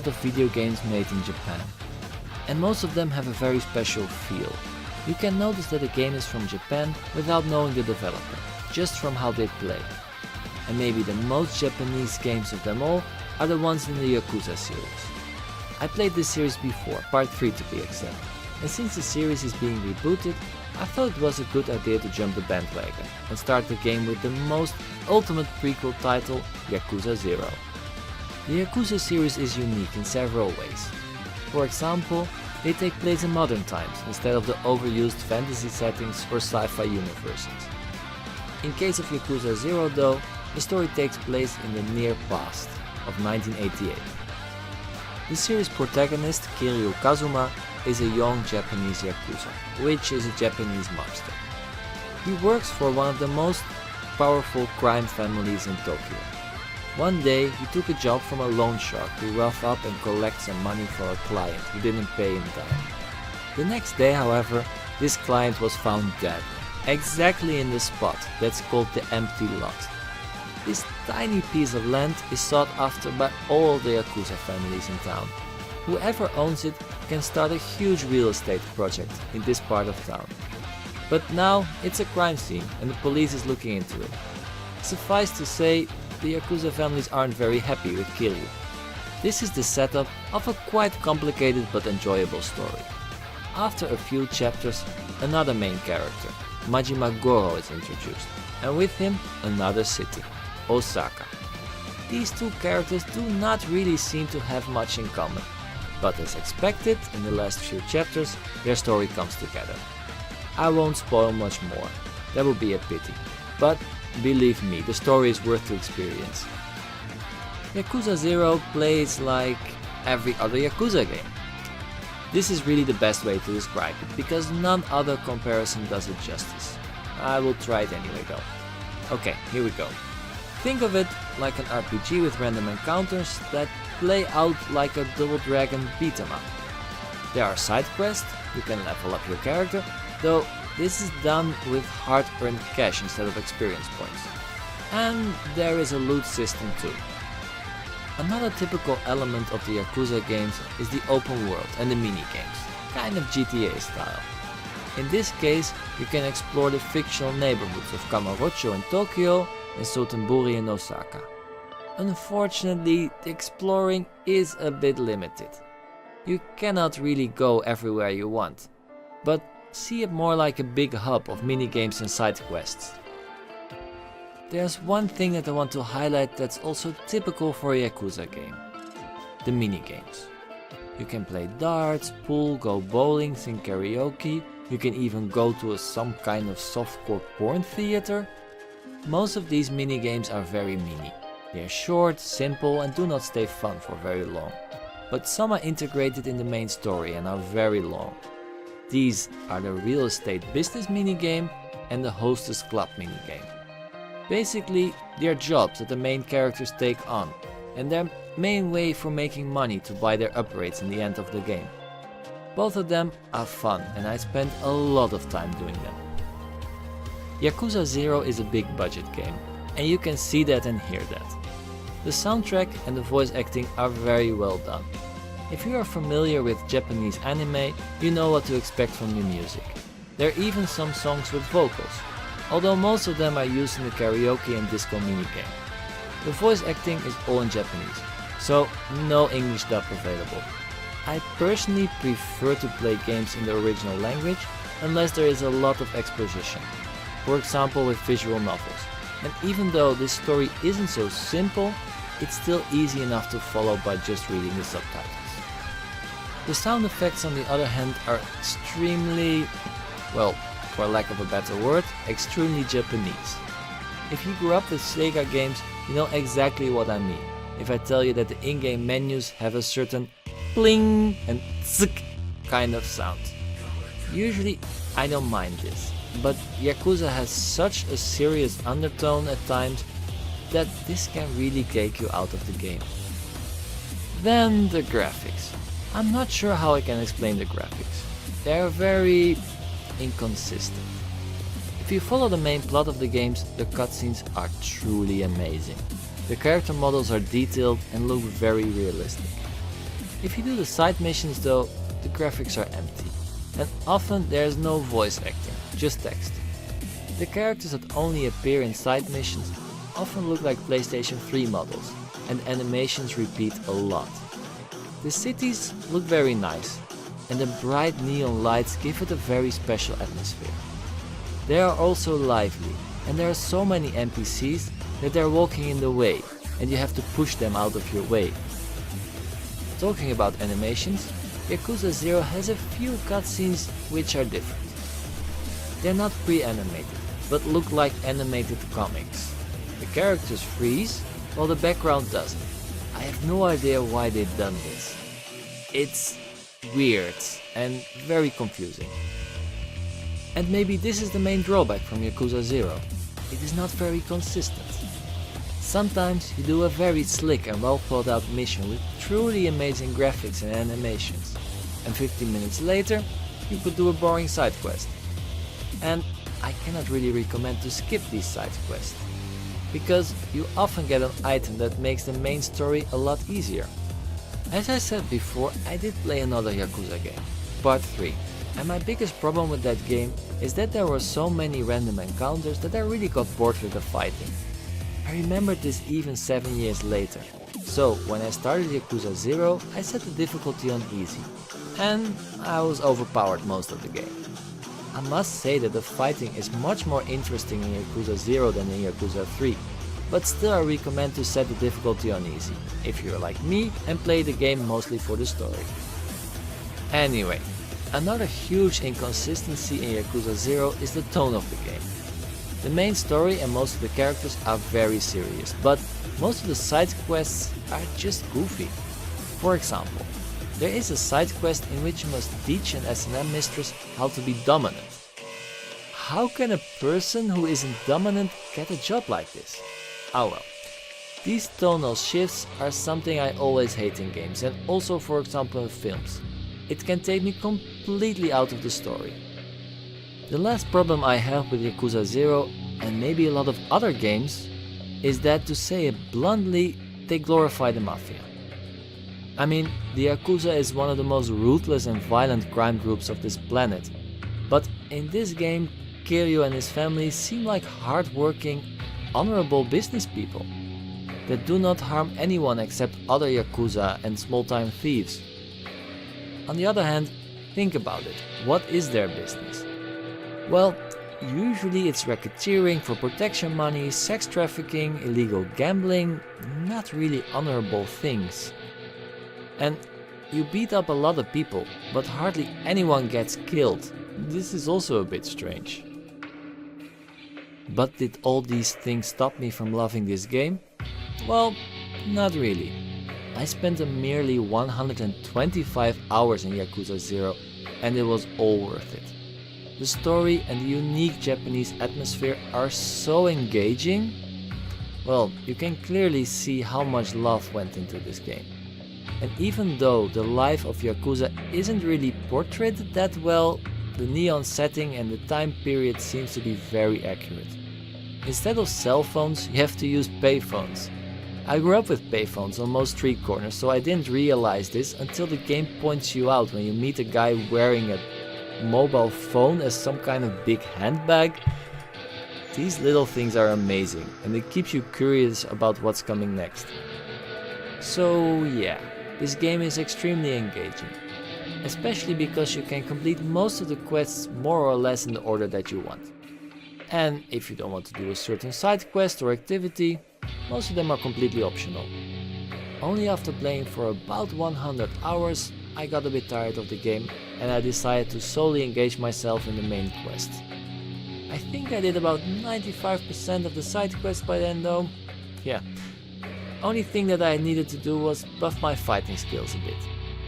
of video games made in Japan. And most of them have a very special feel. You can notice that a game is from Japan without knowing the developer, just from how they play. And maybe the most Japanese games of them all are the ones in the Yakuza series. I played this series before, part 3 to be exact, and since the series is being rebooted, I thought it was a good idea to jump the bandwagon and start the game with the most ultimate prequel title, Yakuza 0. The Yakuza series is unique in several ways. For example, they take place in modern times instead of the overused fantasy settings or sci-fi universes. In case of Yakuza 0 though, the story takes place in the near past of 1988. The series protagonist, Kiryu Kazuma, is a young Japanese Yakuza, which is a Japanese mobster. He works for one of the most powerful crime families in Tokyo. One day, he took a job from a loan shark to rough up and collect some money for a client who didn't pay in time. The next day, however, this client was found dead, exactly in the spot that's called the empty lot. This tiny piece of land is sought after by all the Yakuza families in town. Whoever owns it can start a huge real estate project in this part of town. But now it's a crime scene and the police is looking into it. Suffice to say, the Yakuza families aren't very happy with Kiryu. This is the setup of a quite complicated but enjoyable story. After a few chapters, another main character, Majima Goro, is introduced, and with him another city, Osaka. These two characters do not really seem to have much in common, but as expected, in the last few chapters, their story comes together. I won't spoil much more, that would be a pity, but believe me, the story is worth to experience. Yakuza 0 plays like every other Yakuza game. This is really the best way to describe it, because none other comparison does it justice. I will try it anyway though. Okay, here we go. Think of it like an RPG with random encounters that play out like a Double Dragon beat 'em up. There are side quests, you can level up your character, though this is done with hard-earned cash instead of experience points. And there is a loot system too. Another typical element of the Yakuza games is the open world and the mini-games, kind of GTA style. In this case, you can explore the fictional neighborhoods of Kamurocho in Tokyo and Sotenbori in Osaka. Unfortunately, the exploring is a bit limited. You cannot really go everywhere you want, but see it more like a big hub of minigames and side quests. There's one thing that I want to highlight that's also typical for a Yakuza game: the minigames. You can play darts, pool, go bowling, sing karaoke, you can even go to some kind of softcore porn theater. Most of these minigames are very mini. They are short, simple and do not stay fun for very long. But some are integrated in the main story and are very long. These are the real estate business minigame and the hostess club minigame. Basically, they are jobs that the main characters take on, and their main way for making money to buy their upgrades in the end of the game. Both of them are fun and I spent a lot of time doing them. Yakuza 0 is a big budget game, and you can see that and hear that. The soundtrack and the voice acting are very well done. If you are familiar with Japanese anime, you know what to expect from the music. There are even some songs with vocals, although most of them are used in the karaoke and disco minigame. The voice acting is all in Japanese, so no English dub available. I personally prefer to play games in the original language unless there is a lot of exposition, for example with visual novels. And even though this story isn't so simple, it's still easy enough to follow by just reading the subtitles. The sound effects on the other hand are extremely, well, for lack of a better word, extremely Japanese. If you grew up with Sega games, you know exactly what I mean if I tell you that the in-game menus have a certain pling and tsk kind of sound. Usually I don't mind this, but Yakuza has such a serious undertone at times that this can really take you out of the game. Then the graphics. I'm not sure how I can explain the graphics. They are very inconsistent. If you follow the main plot of the games, the cutscenes are truly amazing. The character models are detailed and look very realistic. If you do the side missions though, the graphics are empty, and often there is no voice acting, just text. The characters that only appear in side missions often look like PlayStation 3 models, and animations repeat a lot. The cities look very nice, and the bright neon lights give it a very special atmosphere. They are also lively, and there are so many NPCs that they are walking in the way, and you have to push them out of your way. Talking about animations, Yakuza 0 has a few cutscenes which are different. They're not pre-animated, but look like animated comics. The characters freeze, while the background doesn't. I have no idea why they've done this. It's weird and very confusing. And maybe this is the main drawback from Yakuza 0. It is not very consistent. Sometimes you do a very slick and well thought out mission with truly amazing graphics and animations, and 15 minutes later you could do a boring side quest. And I cannot really recommend to skip these side quests, because you often get an item that makes the main story a lot easier. As I said before, I did play another Yakuza game, Part 3, and my biggest problem with that game is that there were so many random encounters that I really got bored with the fighting. I remembered this even 7 years later, so when I started Yakuza 0 I set the difficulty on easy, and I was overpowered most of the game. I must say that the fighting is much more interesting in Yakuza 0 than in Yakuza 3, but still I recommend to set the difficulty on easy, if you're like me and play the game mostly for the story. Anyway, another huge inconsistency in Yakuza 0 is the tone of the game. The main story and most of the characters are very serious, but most of the side quests are just goofy. For example, there is a side quest in which you must teach an S&M mistress how to be dominant. How can a person who isn't dominant get a job like this? Oh well. These tonal shifts are something I always hate in games, and also for example in films. It can take me completely out of the story. The last problem I have with Yakuza 0, and maybe a lot of other games, is that, to say it bluntly, they glorify the mafia. I mean, the Yakuza is one of the most ruthless and violent crime groups of this planet, but in this game, Kiryu and his family seem like hard-working, honorable business people that do not harm anyone except other Yakuza and small-time thieves. On the other hand, think about it, what is their business? Well, usually it's racketeering for protection money, sex trafficking, illegal gambling, not really honorable things. And you beat up a lot of people, but hardly anyone gets killed. This is also a bit strange. But did all these things stop me from loving this game? Well, not really. I spent a merely 125 hours in Yakuza 0 and it was all worth it. The story and the unique Japanese atmosphere are so engaging. Well, you can clearly see how much love went into this game. And even though the life of Yakuza isn't really portrayed that well, the neon setting and the time period seems to be very accurate. Instead of cell phones, you have to use payphones. I grew up with payphones on most street corners, so I didn't realize this until the game points you out when you meet a guy wearing a mobile phone as some kind of big handbag. These little things are amazing, and it keeps you curious about what's coming next. So yeah, this game is extremely engaging, especially because you can complete most of the quests more or less in the order that you want. And if you don't want to do a certain side quest or activity, most of them are completely optional. Only after playing for about 100 hours, I got a bit tired of the game and I decided to solely engage myself in the main quest. I think I did about 95% of the side quest by then though. Yeah. Only thing that I needed to do was buff my fighting skills a bit,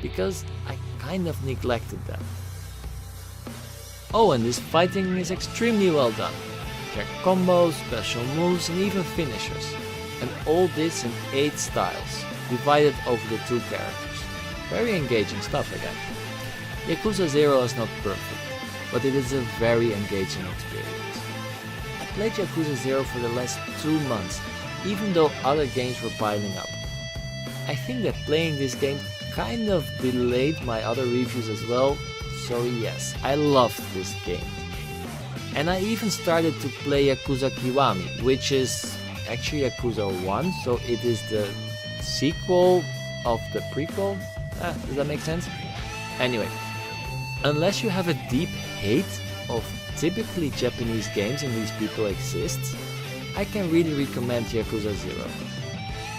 because I kind of neglected them. Oh, and this fighting is extremely well done. There are combos, special moves and even finishers. And all this in 8 styles, divided over the 2 characters. Very engaging stuff again. Yakuza 0 is not perfect, but it is a very engaging experience. I played Yakuza 0 for the last 2 months, even though other games were piling up. I think that playing this game kind of delayed my other reviews as well, so yes, I loved this game. And I even started to play Yakuza Kiwami, which is actually Yakuza 1, so it is the sequel of the prequel. Does that make sense? Anyway, unless you have a deep hate of typically Japanese games in which people exist, I can really recommend Yakuza 0.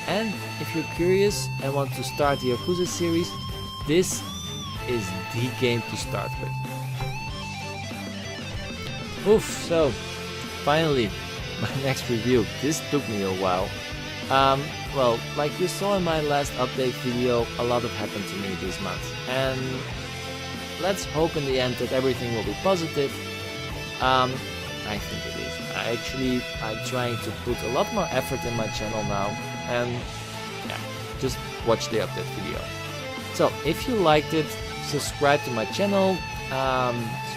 And if you're curious and want to start the Yakuza series, this is the game to start with. Oof, so finally, my next review. This took me a while. Well, like you saw in my last update video, a lot have happened to me this month. And let's hope in the end that everything will be positive. I think it is. I'm trying to put a lot more effort in my channel now, and yeah, just watch the update video. So if you liked it, subscribe to my channel,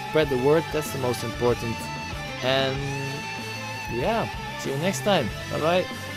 spread the word, that's the most important, and yeah, see you next time. Bye bye.